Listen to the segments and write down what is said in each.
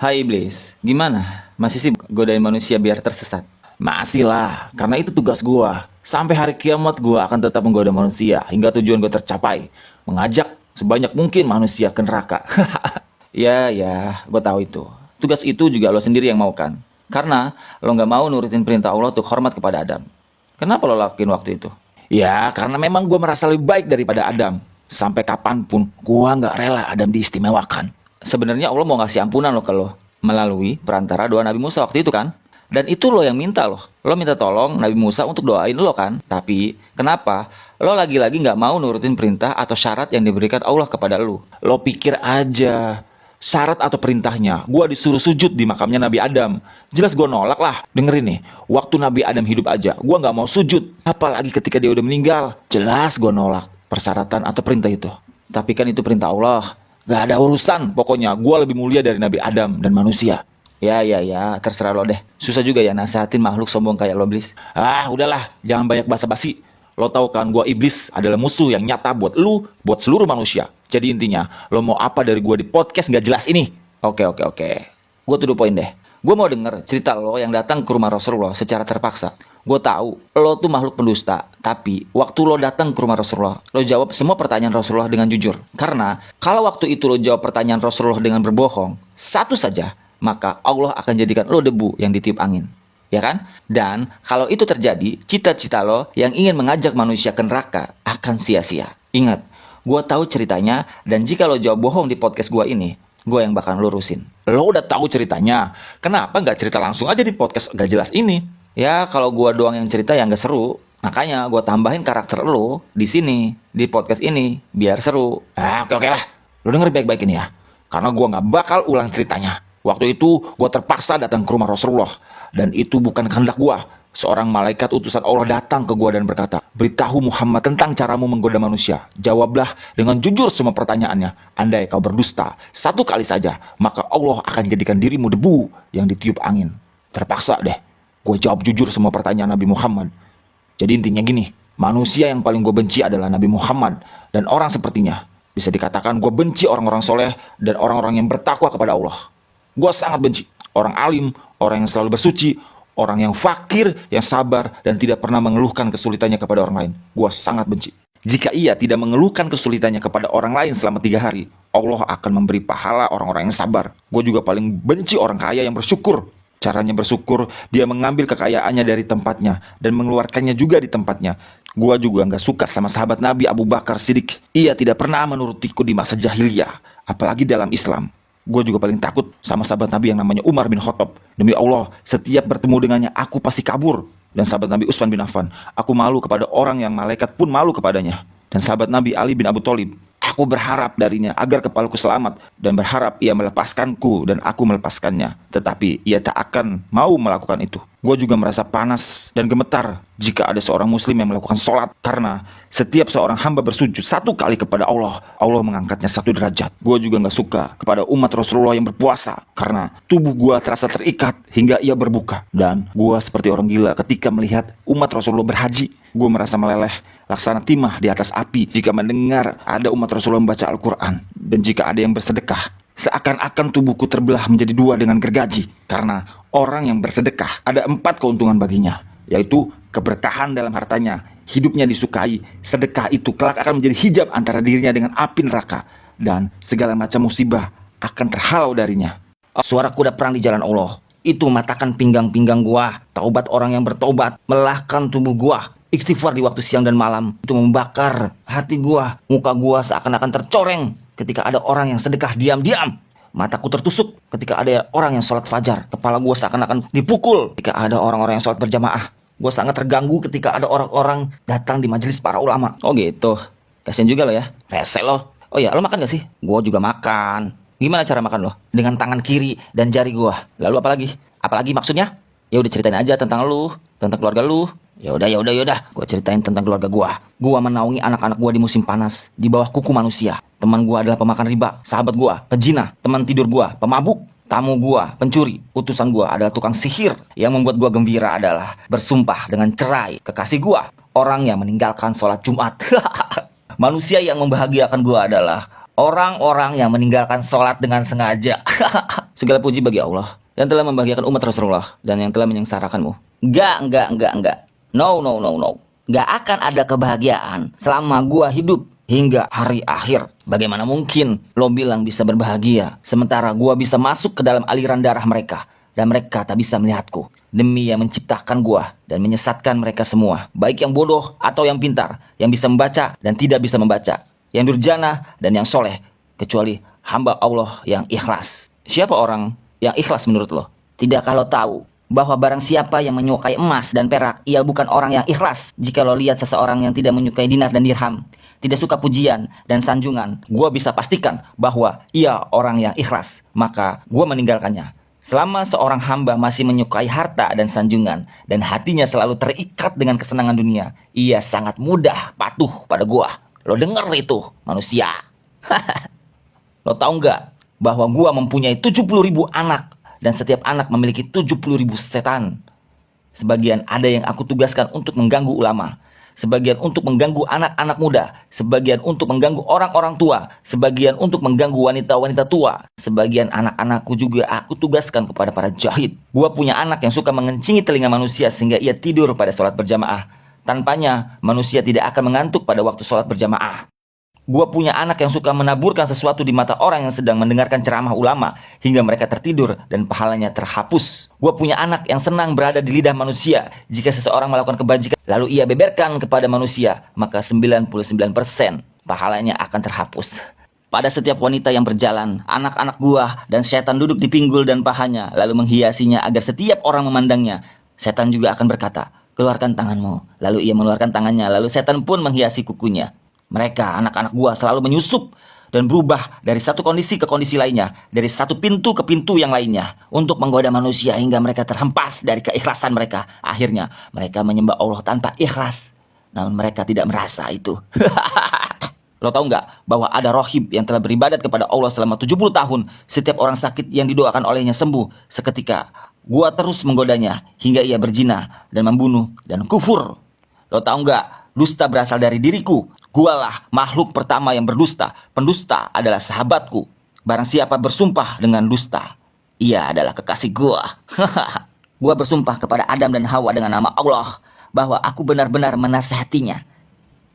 Hai iblis, gimana? Masih sih godain manusia biar tersesat? Masih lah, karena itu tugas gua. Sampai hari kiamat gua akan tetap menggoda manusia hingga tujuan gua tercapai. Mengajak sebanyak mungkin manusia ke neraka. Ya, gua tahu itu. Tugas itu juga lo sendiri yang mau kan? Karena lo nggak mau nurutin perintah Allah untuk hormat kepada Adam. Kenapa lo lakuin waktu itu? Ya, karena memang gua merasa lebih baik daripada Adam. Sampai kapanpun gua nggak rela Adam diistimewakan. Sebenarnya Allah mau ngasih ampunan lo ke lo melalui perantara doa Nabi Musa waktu itu kan. Dan itu lo yang minta loh. Lo minta tolong Nabi Musa untuk doain lo kan. Tapi kenapa lo lagi-lagi nggak mau nurutin perintah atau syarat yang diberikan Allah kepada lo? Lo pikir aja syarat atau perintahnya gua disuruh sujud di makamnya Nabi Adam. Jelas gua nolak lah. Dengerin nih, waktu Nabi Adam hidup aja gua nggak mau sujud. Apalagi ketika dia udah meninggal. Jelas gua nolak persyaratan atau perintah itu. Tapi kan itu perintah Allah. Gak ada urusan, pokoknya gue lebih mulia dari Nabi Adam dan manusia. Ya, terserah lo deh. Susah juga ya nasihatin makhluk sombong kayak lo, iblis. Ah, udahlah, jangan banyak basa-basi. Lo tau kan, gue iblis adalah musuh yang nyata buat lu, buat seluruh manusia. Jadi intinya, lo mau apa dari gue di podcast gak jelas ini? Oke. Gue to the point deh. Gue mau denger cerita lo yang datang ke rumah Rasulullah secara terpaksa. Gue tahu lo tuh makhluk pendusta, tapi waktu lo datang ke rumah Rasulullah, lo jawab semua pertanyaan Rasulullah dengan jujur. Karena kalau waktu itu lo jawab pertanyaan Rasulullah dengan berbohong, satu saja, maka Allah akan jadikan lo debu yang ditiup angin. Ya kan? Dan kalau itu terjadi, cita-cita lo yang ingin mengajak manusia ke neraka akan sia-sia. Ingat, gue tahu ceritanya, dan jika lo jawab bohong di podcast gue ini, gue yang bakal lurusin. Lo udah tahu ceritanya, kenapa nggak cerita langsung aja di podcast gak jelas ini? Ya kalau gue doang yang cerita yang gak seru, makanya gue tambahin karakter lo di sini, di podcast ini, biar seru. Oke lah, lo denger baik-baik ini ya, karena gue nggak bakal ulang ceritanya. Waktu itu gue terpaksa datang ke rumah Rasulullah, dan itu bukan kehendak gue. Seorang malaikat utusan Allah datang ke gue dan berkata, beritahu Muhammad tentang caramu menggoda manusia. Jawablah dengan jujur semua pertanyaannya. Andai kau berdusta satu kali saja, maka Allah akan jadikan dirimu debu yang ditiup angin. Terpaksa deh gue jawab jujur semua pertanyaan Nabi Muhammad. Jadi intinya gini, manusia yang paling gue benci adalah Nabi Muhammad dan orang sepertinya. Bisa dikatakan gue benci orang-orang soleh dan orang-orang yang bertakwa kepada Allah. Gue sangat benci orang alim, orang yang selalu bersuci, orang yang fakir, yang sabar, dan tidak pernah mengeluhkan kesulitannya kepada orang lain. Gue sangat benci. Jika ia tidak mengeluhkan kesulitannya kepada orang lain selama 3 hari, Allah akan memberi pahala orang-orang yang sabar. Gue juga paling benci orang kaya yang bersyukur. Caranya bersyukur, dia mengambil kekayaannya dari tempatnya dan mengeluarkannya juga di tempatnya. Gua juga gak suka sama sahabat Nabi Abu Bakar Siddiq. Ia tidak pernah menurutiku di masa jahiliyah, apalagi dalam Islam. Gue juga paling takut sama sahabat Nabi yang namanya Umar bin Khattab. Demi Allah, setiap bertemu dengannya aku pasti kabur. Dan sahabat Nabi Utsman bin Affan, aku malu kepada orang yang malaikat pun malu kepadanya. Dan sahabat Nabi Ali bin Abi Thalib, aku berharap darinya agar kepalaku selamat dan berharap ia melepaskanku dan aku melepaskannya. Tetapi ia tak akan mau melakukan itu. Gue juga merasa panas dan gemetar jika ada seorang muslim yang melakukan sholat. Karena setiap seorang hamba bersujud 1 kali kepada Allah, Allah mengangkatnya 1 derajat. Gue juga gak suka kepada umat Rasulullah yang berpuasa. Karena tubuh gue terasa terikat hingga ia berbuka. Dan gue seperti orang gila ketika melihat umat Rasulullah berhaji. Gue merasa meleleh laksana timah di atas api jika mendengar ada umat Rasulullah membaca Al-Quran. Dan jika ada yang bersedekah, seakan-akan tubuhku terbelah menjadi 2 dengan gergaji. Karena orang yang bersedekah ada 4 keuntungan baginya, yaitu keberkahan dalam hartanya, hidupnya disukai, sedekah itu kelak akan menjadi hijab antara dirinya dengan api neraka, dan segala macam musibah akan terhalau darinya. Suara kuda perang di jalan Allah itu mematahkan pinggang-pinggang gua. Taubat orang yang bertobat melelahkan tubuh gua. Istighfar di waktu siang dan malam itu membakar hati gua. Muka gua seakan-akan tercoreng ketika ada orang yang sedekah diam-diam. Mataku tertusuk ketika ada orang yang sholat fajar. Kepala gua seakan-akan dipukul ketika ada orang-orang yang sholat berjamaah. Gua sangat terganggu ketika ada orang-orang datang di majelis para ulama. Oh gitu, kasian juga lo ya. Rese lo. Oh ya, lo makan gak sih? Gua juga makan. Gimana cara makan lo? Dengan tangan kiri dan jari gua. Lalu apalagi maksudnya? Ya udah ceritain aja tentang lu, tentang keluarga lu. Ya udah. Gua ceritain tentang keluarga gua. Gua menaungi anak-anak gua di musim panas, di bawah kuku manusia. Teman gua adalah pemakan riba, sahabat gua pejina, teman tidur gua pemabuk, tamu gua pencuri, utusan gua adalah tukang sihir. Yang membuat gua gembira adalah bersumpah dengan cerai kekasih gua, orang yang meninggalkan sholat Jumat. Manusia yang membahagiakan gua adalah Orang-orang yang meninggalkan sholat dengan sengaja. Segala puji bagi Allah yang telah membahagiakan umat Rasulullah dan yang telah menyengsarakanmu. Enggak. No. Nggak akan ada kebahagiaan selama gua hidup hingga hari akhir. Bagaimana mungkin lo bilang bisa berbahagia sementara gua bisa masuk ke dalam aliran darah mereka dan mereka tak bisa melihatku? Demi yang menciptakan gua dan menyesatkan mereka semua, baik yang bodoh atau yang pintar, yang bisa membaca dan tidak bisa membaca, yang durjana dan yang soleh, kecuali hamba Allah yang ikhlas. Siapa orang yang ikhlas menurut lo? Tidak kalau tahu bahwa barang siapa yang menyukai emas dan perak, ia bukan orang yang ikhlas. Jika lo lihat seseorang yang tidak menyukai dinar dan dirham, tidak suka pujian dan sanjungan, Gua bisa pastikan bahwa ia orang yang ikhlas, maka gua meninggalkannya. Selama seorang hamba masih menyukai harta dan sanjungan dan hatinya selalu terikat dengan kesenangan dunia, ia sangat mudah patuh pada gua. Lo denger itu, manusia? Lo tahu nggak bahwa gua mempunyai 70.000 anak dan setiap anak memiliki 70.000 setan. Sebagian ada yang aku tugaskan untuk mengganggu ulama, sebagian untuk mengganggu anak-anak muda, sebagian untuk mengganggu orang-orang tua, sebagian untuk mengganggu wanita-wanita tua, sebagian anak-anakku juga aku tugaskan kepada para jahid. Gua punya anak yang suka mengencingi telinga manusia sehingga ia tidur pada sholat berjamaah. Tanpanya, manusia tidak akan mengantuk pada waktu sholat berjamaah. Gua punya anak yang suka menaburkan sesuatu di mata orang yang sedang mendengarkan ceramah ulama hingga mereka tertidur dan pahalanya terhapus. Gua punya anak yang senang berada di lidah manusia. Jika seseorang melakukan kebajikan lalu ia beberkan kepada manusia, maka 99% pahalanya akan terhapus. Pada setiap wanita yang berjalan, anak-anak gua dan setan duduk di pinggul dan pahanya lalu menghiasinya agar setiap orang memandangnya. Setan juga akan berkata, "Keluarkan tanganmu." Lalu ia mengeluarkan tangannya, lalu setan pun menghiasi kukunya. Mereka, anak-anak gua, selalu menyusup dan berubah dari satu kondisi ke kondisi lainnya, dari satu pintu ke pintu yang lainnya, untuk menggoda manusia hingga mereka terhempas dari keikhlasan mereka. Akhirnya, mereka menyembah Allah tanpa ikhlas, namun mereka tidak merasa itu. Lo tau nggak bahwa ada rohib yang telah beribadat kepada Allah selama 70 tahun, setiap orang sakit yang didoakan olehnya sembuh seketika. Gua terus menggodanya hingga ia berzina dan membunuh dan kufur. Lo tau nggak, dusta berasal dari diriku. Gualah makhluk pertama yang berdusta. Pendusta adalah sahabatku. Barang siapa bersumpah dengan dusta, ia adalah kekasih gua. Gua bersumpah kepada Adam dan Hawa dengan nama Allah bahwa aku benar-benar menasihatinya.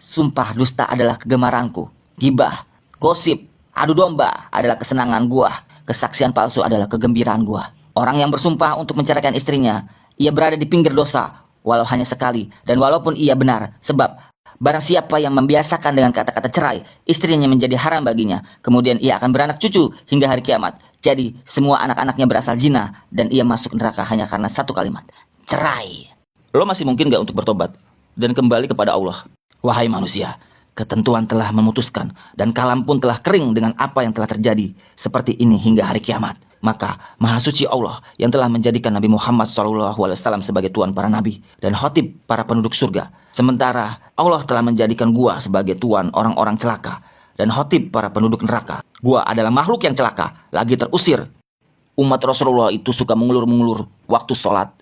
Sumpah dusta adalah kegemaranku. Gibah, gosip, adu domba adalah kesenangan gua. Kesaksian palsu adalah kegembiraan gua. Orang yang bersumpah untuk menceraikan istrinya, ia berada di pinggir dosa, walau hanya sekali, dan walaupun ia benar, sebab barang siapa yang membiasakan dengan kata-kata cerai, istrinya menjadi haram baginya. Kemudian ia akan beranak cucu hingga hari kiamat. Jadi semua anak-anaknya berasal zina dan ia masuk neraka hanya karena satu kalimat, cerai. Lo masih mungkin gak untuk bertobat dan kembali kepada Allah? Wahai manusia, ketentuan telah memutuskan dan kalam pun telah kering dengan apa yang telah terjadi seperti ini hingga hari kiamat. Maka Maha Suci Allah yang telah menjadikan Nabi Muhammad SAW sebagai tuan para nabi dan khotib para penduduk surga. Sementara Allah telah menjadikan gua sebagai tuan orang-orang celaka dan khotib para penduduk neraka. Gua adalah makhluk yang celaka, lagi terusir. Umat Rasulullah itu suka mengulur-mengulur waktu sholat.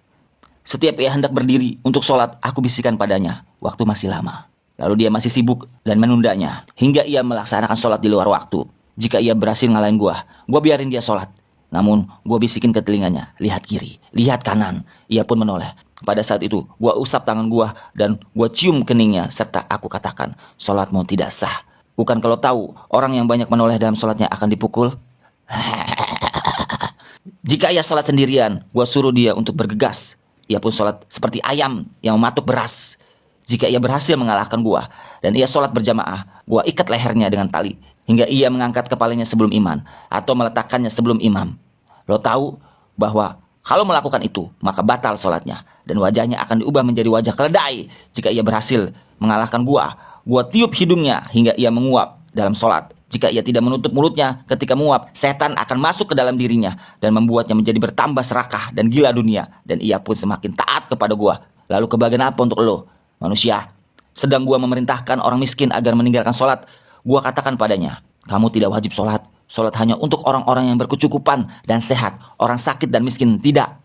Setiap ia hendak berdiri untuk sholat, aku bisikan padanya, waktu masih lama. Lalu dia masih sibuk dan menundanya hingga ia melaksanakan sholat di luar waktu. Jika ia berhasil ngalahin gua biarin dia sholat. Namun, gue bisikin ke telinganya, lihat kiri, lihat kanan. Ia pun menoleh. Pada saat itu, gue usap tangan gue dan gue cium keningnya serta aku katakan, sholatmu tidak sah. Bukan kalau tahu, orang yang banyak menoleh dalam sholatnya akan dipukul? Jika ia sholat sendirian, gue suruh dia untuk bergegas. Ia pun sholat seperti ayam yang mematuk beras. Jika ia berhasil mengalahkan gue dan ia sholat berjamaah, gue ikat lehernya dengan tali hingga ia mengangkat kepalanya sebelum iman atau meletakkannya sebelum imam. Lo tahu bahwa kalau melakukan itu, maka batal sholatnya. Dan wajahnya akan diubah menjadi wajah keledai. Jika ia berhasil mengalahkan gua tiup hidungnya hingga ia menguap dalam sholat. Jika ia tidak menutup mulutnya ketika menguap, setan akan masuk ke dalam dirinya dan membuatnya menjadi bertambah serakah dan gila dunia. Dan ia pun semakin taat kepada gua. Lalu kebahagiaan apa untuk lo, manusia? Sedang gua memerintahkan orang miskin agar meninggalkan sholat, gua katakan padanya, kamu tidak wajib sholat. Sholat hanya untuk orang-orang yang berkecukupan dan sehat. Orang sakit dan miskin tidak.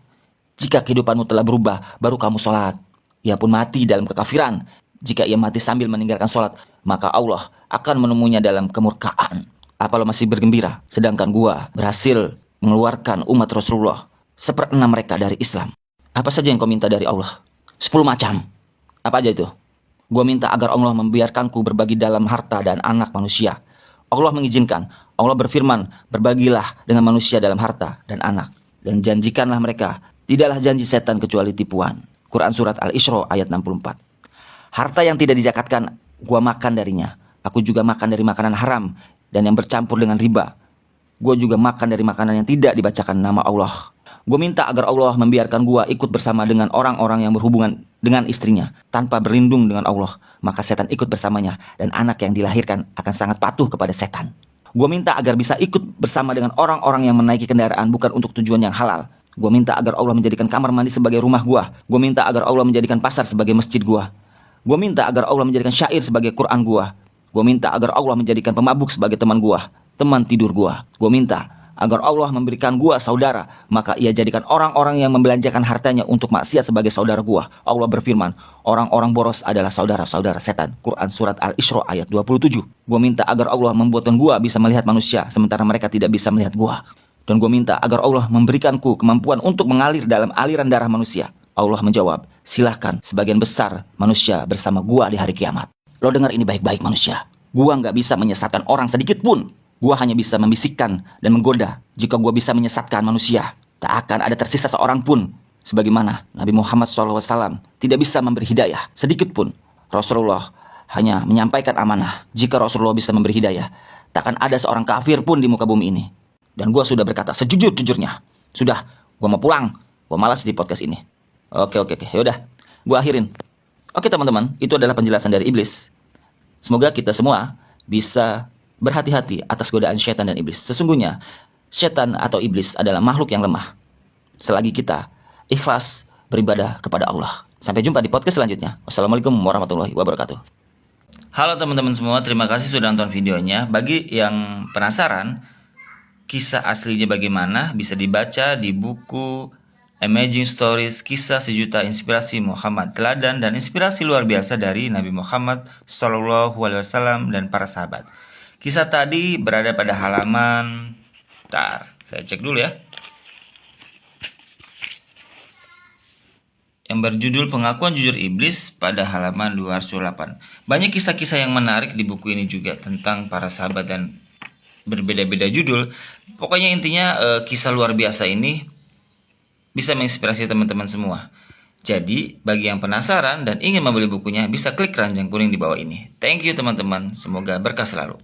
Jika kehidupanmu telah berubah, baru kamu sholat. Ia pun mati dalam kekafiran. Jika ia mati sambil meninggalkan sholat, maka Allah akan menemuinya dalam kemurkaan. Apa lo masih bergembira? Sedangkan gua berhasil mengeluarkan umat Rasulullah 1/6 mereka dari Islam. Apa saja yang kau minta dari Allah? 10 macam. Apa aja itu? Gua minta agar Allah membiarkanku berbagi dalam harta dan anak manusia. Allah mengizinkan. Allah berfirman, berbagilah dengan manusia dalam harta dan anak. Dan janjikanlah mereka, tidaklah janji setan kecuali tipuan. Quran Surat Al-Isra ayat 64. Harta yang tidak dizakatkan, gua makan darinya. Aku juga makan dari makanan haram dan yang bercampur dengan riba. Gue juga makan dari makanan yang tidak dibacakan nama Allah. Gue minta agar Allah membiarkan gue ikut bersama dengan orang-orang yang berhubungan dengan istrinya tanpa berlindung dengan Allah. Maka setan ikut bersamanya dan anak yang dilahirkan akan sangat patuh kepada setan. Gue minta agar bisa ikut bersama dengan orang-orang yang menaiki kendaraan bukan untuk tujuan yang halal. Gue minta agar Allah menjadikan kamar mandi sebagai rumah gue. Gue minta agar Allah menjadikan pasar sebagai masjid gue. Gue minta agar Allah menjadikan syair sebagai Quran gue. Gue minta agar Allah menjadikan pemabuk sebagai teman gua, teman tidur gua. Gue minta agar Allah memberikan gua saudara, maka ia jadikan orang-orang yang membelanjakan hartanya untuk maksiat sebagai saudara gua. Allah berfirman, orang-orang boros adalah saudara-saudara setan. Quran Surat Al-Isra ayat 27. Gue minta agar Allah membuatkan gua bisa melihat manusia, sementara mereka tidak bisa melihat gua. Dan gue minta agar Allah memberikanku kemampuan untuk mengalir dalam aliran darah manusia. Allah menjawab, silahkan sebagian besar manusia bersama gua di hari kiamat. Lo dengar ini baik-baik manusia. Gua nggak bisa menyesatkan orang sedikit pun. Gua hanya bisa membisikkan dan menggoda. Jika gua bisa menyesatkan manusia, tak akan ada tersisa seorang pun. Sebagaimana Nabi Muhammad SAW tidak bisa memberi hidayah sedikit pun. Rasulullah hanya menyampaikan amanah. Jika Rasulullah bisa memberi hidayah, takkan ada seorang kafir pun di muka bumi ini. Dan gua sudah berkata sejujur-jujurnya. Sudah, gua mau pulang. Gua malas di podcast ini. Oke. Yaudah, gua akhirin. Oke teman-teman, itu adalah penjelasan dari iblis. Semoga kita semua bisa berhati-hati atas godaan setan dan iblis. Sesungguhnya, setan atau iblis adalah makhluk yang lemah. Selagi kita ikhlas beribadah kepada Allah. Sampai jumpa di podcast selanjutnya. Wassalamualaikum warahmatullahi wabarakatuh. Halo teman-teman semua, terima kasih sudah nonton videonya. Bagi yang penasaran kisah aslinya bagaimana, bisa dibaca di buku Amazing Stories, Kisah Sejuta Inspirasi Muhammad, teladan dan inspirasi luar biasa dari Nabi Muhammad SAW dan para sahabat. Kisah tadi berada pada halaman, saya cek dulu ya, yang berjudul Pengakuan Jujur Iblis pada halaman 208. Banyak kisah-kisah yang menarik di buku ini juga tentang para sahabat dan berbeda-beda judul. Pokoknya intinya kisah luar biasa ini bisa menginspirasi teman-teman semua. Jadi, bagi yang penasaran dan ingin membeli bukunya, bisa klik keranjang kuning di bawah ini. Thank you teman-teman, semoga berkah selalu.